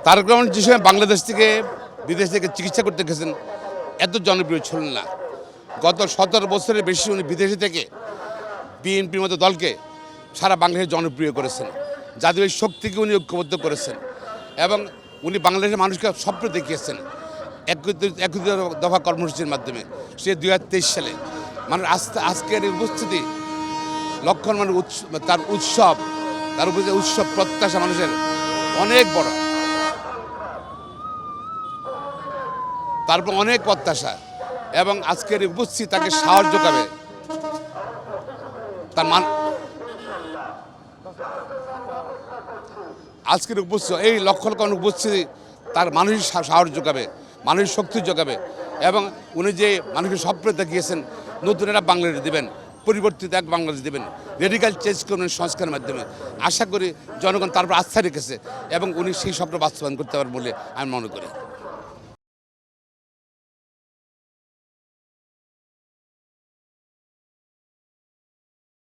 তারেক রহমান যে সময় বাংলাদেশ থেকে বিদেশ থেকে চিকিৎসা করতে গেছেন এত জনপ্রিয় ছিলেন না। গত 17 বছরের বেশি উনি বিদেশে থেকে বিএনপির মতো দলকে সারা বাংলাদেশে জনপ্রিয় করেছেন, জাতীয় শক্তিকে উনি ঐক্যবদ্ধ করেছেন এবং উনি বাংলাদেশের মানুষকে স্বপ্ন দেখিয়েছেন একত্রিত দফা কর্মসূচির মাধ্যমে। সে 2023 সালে মানে আজকের উপস্থিতি লক্ষণ মানে তার উৎসব, তার উপরে উৎসব প্রত্যাশা মানুষের অনেক বড়, তারপর অনেক প্রত্যাশা এবং আজকের উপস্থিতি তাকে সাহস যোগাবে। তার আজকের উপস্থিতি এই লক্ষ লক্ষ উপস্থিতি তার মানসিক সাহস যোগাবে, মানসিক শক্তি যোগাবে এবং উনি যে মানুষকে স্বপ্ন দেখিয়েছেন নতুন একটা বাংলাদেশ দেবেন, পরিবর্তিত এক বাংলাদেশ দেবেন, রেডিক্যাল চেঞ্জ করবেন সংস্কারের মাধ্যমে। আশা করি জনগণ তারপর আস্থা রেখেছে এবং উনি সেই স্বপ্ন বাস্তবায়ন করতে পারবেন বলে আমি মনে করি।